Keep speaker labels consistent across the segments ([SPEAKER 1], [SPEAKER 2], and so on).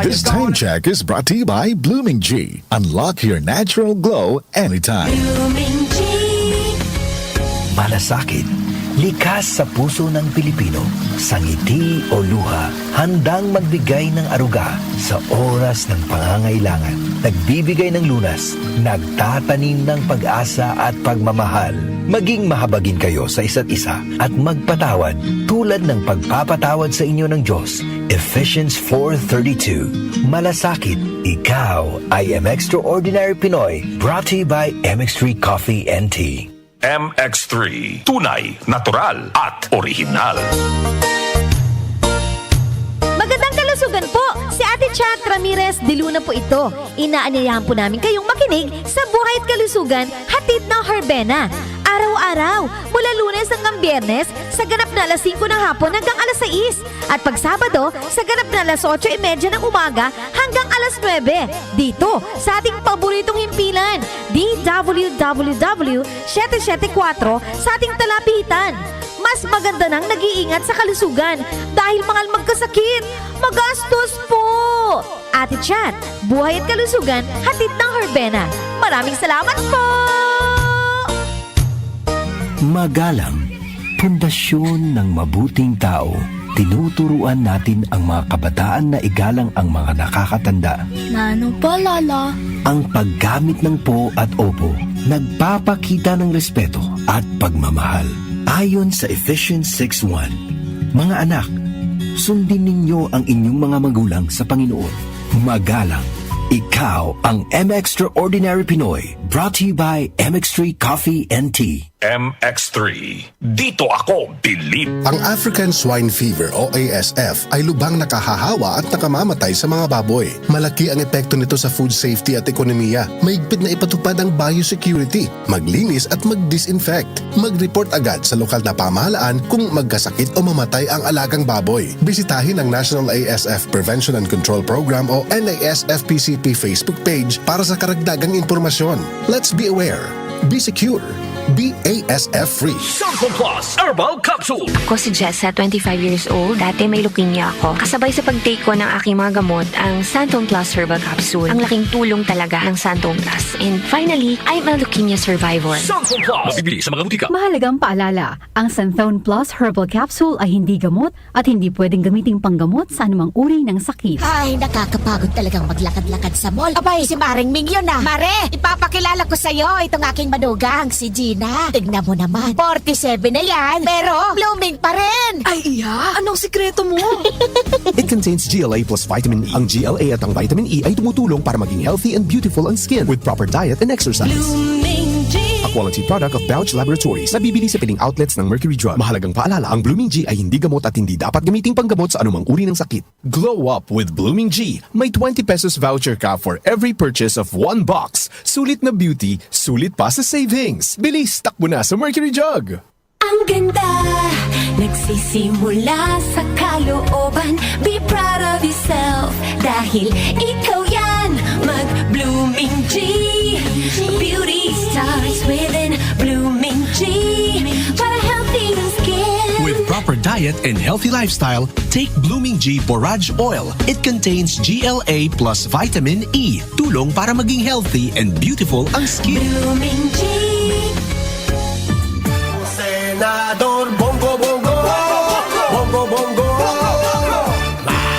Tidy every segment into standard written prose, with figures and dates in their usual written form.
[SPEAKER 1] This time check is brought to you by Blooming G. Unlock your natural glow anytime.
[SPEAKER 2] Malasakit, likas sa puso ng Pilipino, sa ngiti o luha, handang magbigay ng aruga sa oras ng pangangailangan. Nagbibigay ng lunas, nagtatanim ng pag-asa at pagmamahal. Maging mahabagin kayo sa isa't isa at magpatawad tulad ng pagpapatawad sa inyo ng Diyos. Ephesians 4:32. Malasakit, ikaw ay Extraordinary Pinoy. Brought to you by MX3 Coffee and Tea.
[SPEAKER 3] MX3. Tunay, natural, at original.
[SPEAKER 4] Magandang kalusugan po! Si Ate Chat Ramirez de Luna po ito. Inaanyayahan po namin kayong makinig sa Buhay at Kalusugan, hatid ng Herbena. Araw-araw, mula Lunes hanggang Biyernes, sa ganap na alas 5 ng hapon hanggang alas 6. At pag Sabado, sa ganap na alas 8:30 ng umaga hanggang alas 9. Dito, sa ating paboritong himpilan, DWWW 774 sa ating talapitan. Mas maganda nang nag-iingat sa kalusugan dahil mahal magkasakit. Magastos po! Ate Chat, Buhay at Kalusugan, hatid ng Herbena. Maraming salamat po!
[SPEAKER 2] Magalang, pundasyon ng mabuting tao. Tinuturuan natin ang mga kabataan na igalang ang mga nakakatanda.
[SPEAKER 5] Ano pa, Lala?
[SPEAKER 2] Ang paggamit ng po at opo, nagpapakita ng respeto at pagmamahal. Ayon sa Ephesians 6:1, mga anak, sundin ninyo ang inyong mga magulang sa Panginoon. Magalang, ikaw ang Extraordinary Pinoy. Brought to you by MX3 Coffee and Tea.
[SPEAKER 3] MX3. Dito ako bilib.
[SPEAKER 6] Ang African Swine Fever o ASF ay lubhang nakahahawa at nakamamatay sa mga baboy. Malaki ang epekto nito sa food safety at ekonomiya. Mahigpit na ipatupad ang biosecurity, maglinis at mag-disinfect. Mag-report agad sa lokal na pamahalaan kung magkasakit o mamatay ang alagang baboy. Bisitahin ang National ASF Prevention and Control Program o NASFPCP Facebook page para sa karagdagang impormasyon. Let's be aware. Be secure. Be ASF-free.
[SPEAKER 3] Sample Plus Herbal Capsule.
[SPEAKER 5] Ako si Jessa, 25 years old. Dati may leukemia ako. Kasabay sa pag-take ko ng aking mga gamot, ang Santon Plus Herbal Capsule. Ang laking tulong talaga ng Santon Plus. And finally, I'm a leukemia survivor.
[SPEAKER 3] Sample Plus. Mabibili sa mga butika.
[SPEAKER 7] Mahalagang paalala, ang Santhone Plus Herbal Capsule ay hindi gamot at hindi pwedeng gamiting panggamot sa anumang uri ng sakit.
[SPEAKER 8] Ay, nakakapagod talagang maglakad-lakad sa mall. Abay, si Maring Ming yun ah. Mare, ipapakilala ko sa'yo itong aking madugang, si Gina. Tignan mo naman, 47 na yan, pero blooming pa rin.
[SPEAKER 9] Ay, iya? Anong sikreto mo?
[SPEAKER 10] It contains GLA plus vitamin E. Ang GLA at ang vitamin E ay tumutulong para maging healthy and beautiful ang skin with proper diet and exercise. A quality product of Bauch Laboratories. Nabibili sa piling outlets ng Mercury Drug. Mahalagang paalala, ang Blooming G ay hindi gamot at hindi dapat gamiting panggamot sa anumang uri ng sakit. Glow up with Blooming G. May 20 pesos voucher ka for every purchase of 1 box. Sulit na beauty, sulit pa sa savings. Bilis, takbo na sa Mercury Jug.
[SPEAKER 11] Ang ganda, nagsisimula sa kalooban. Be proud of yourself, dahil ikaw yan. Mag-Blooming G. Beauty starts within Blooming G. Para healthy skin.
[SPEAKER 12] With proper diet and healthy lifestyle, take Blooming G Borage Oil. It contains GLA plus vitamin E. Tulong para maging healthy and beautiful ang skin.
[SPEAKER 11] Blooming G.
[SPEAKER 13] Senador Bongo Bongo, Bongo Bongo,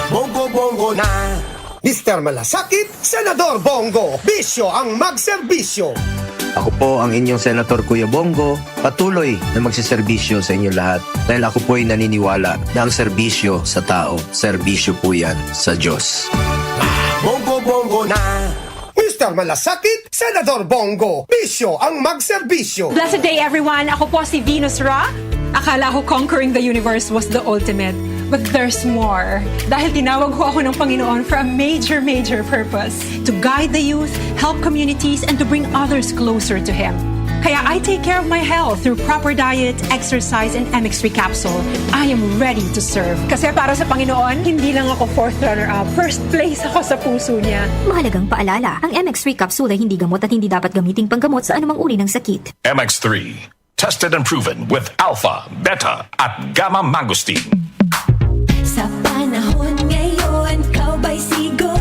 [SPEAKER 13] Bongo Bongo na. Mr. Malasakit, Senador Bongo. Bisyo ang magserbisyo.
[SPEAKER 14] Ako po ang inyong Senator Kuya Bongo, patuloy na magsiservisyo sa inyo lahat dahil ako po ay naniniwala na ang serbisyo sa tao, serbisyo po yan sa Diyos.
[SPEAKER 13] Bongo Bongo na. Mr. Malasakit, Senador Bongo. Bisyo ang magserbisyo.
[SPEAKER 15] Blessed day everyone! Ako po si Venus Ra. Akala ko conquering the universe was the ultimate. But there's more. Dahil tinawag ko ako ng Panginoon for a major, major purpose. To guide the youth, help communities, and to bring others closer to Him. Kaya I take care of my health through proper diet, exercise, and MX3 capsule. I am ready to serve. Kasi para sa Panginoon, hindi lang ako fourth runner-up. First place ako sa puso niya.
[SPEAKER 4] Mahalagang paalala, ang MX3 capsule ay hindi gamot at hindi dapat gamiting panggamot sa anumang uri ng sakit.
[SPEAKER 3] MX3. Tested and proven with alpha, beta, at gamma mangosteen.
[SPEAKER 11] Sa panahon ngayon, ikaw ba'y sigo?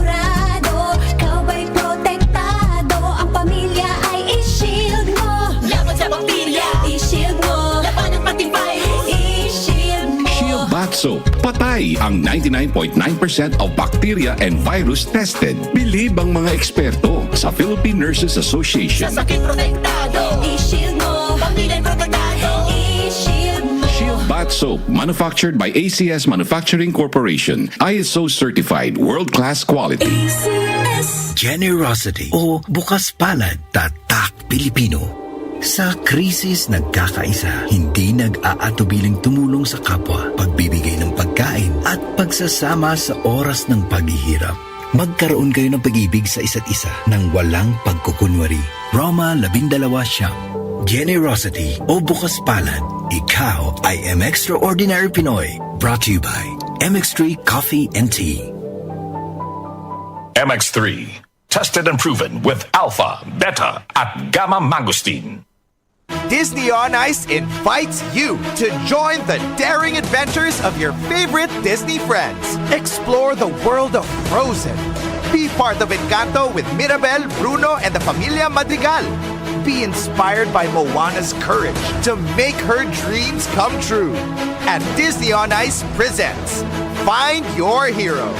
[SPEAKER 16] high ang 99.9% of bacteria and virus tested. Believe ang mga eksperto sa Philippine Nurses Association.
[SPEAKER 11] sakit protektado, i-shield mo, pamilya protektado, i-shield mo.
[SPEAKER 16] Shield Bath Soap, manufactured by ACS Manufacturing Corporation. ISO certified, world-class quality.
[SPEAKER 2] Generosity o bukas palad, tatak Pilipino. Sa krisis nagkakaisa, hindi nag-aatubiling tumulong sa kapwa, pagbibigay ng pagkain at pagsasama sa oras ng paghihirap. Magkaroon kayo ng pag-ibig sa isa't isa ng walang pagkukunwari. Roma 12 siyam. Generosity o bukas palad, ikaw ay Extraordinary Pinoy. Brought to you by MX3 Coffee and Tea.
[SPEAKER 3] MX3, tested and proven with alpha, beta, at gamma mangosteen.
[SPEAKER 17] Disney on Ice invites you to join the daring adventures of your favorite Disney friends. Explore the world of Frozen. Be part of Encanto with Mirabel, Bruno, and the Familia Madrigal. Be inspired by Moana's courage to make her dreams come true. And Disney on Ice presents Find Your Hero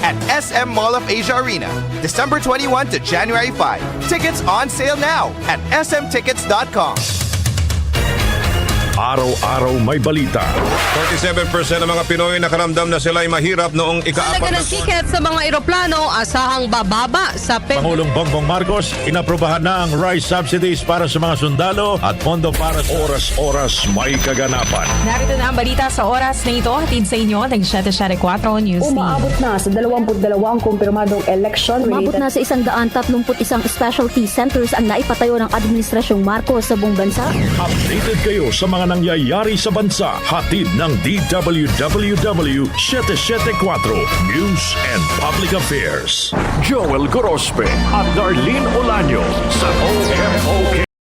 [SPEAKER 17] at SM Mall of Asia Arena, December 21 to January 5. Tickets on sale now at smtickets.com.
[SPEAKER 18] Araw-araw may balita.
[SPEAKER 19] 47% ng mga Pinoy nakaramdam na sila'y mahirap noong ika-4
[SPEAKER 20] Talaga ng ticket sa mga eroplano, asahang bababa sa
[SPEAKER 18] Pangulong Bongbong Marcos, inaprubahan na ang rice subsidies para sa mga sundalo at pondo para sa oras-oras may kaganapan.
[SPEAKER 21] Narito na ang balita sa oras na ito, hatid sa inyo ng 774 News Team.
[SPEAKER 22] Umaabot na sa 22 kumpirmadong election.
[SPEAKER 23] Umabot na sa 131 specialty centers ang naipatayo ng Administrasyong Marcos sa buong bansa.
[SPEAKER 18] Updated kayo sa mga nangyayari sa bansa. Hatid ng DWWW 774 News and Public Affairs.
[SPEAKER 24] Joel Gorospe at Darlene Olaño sa OMOK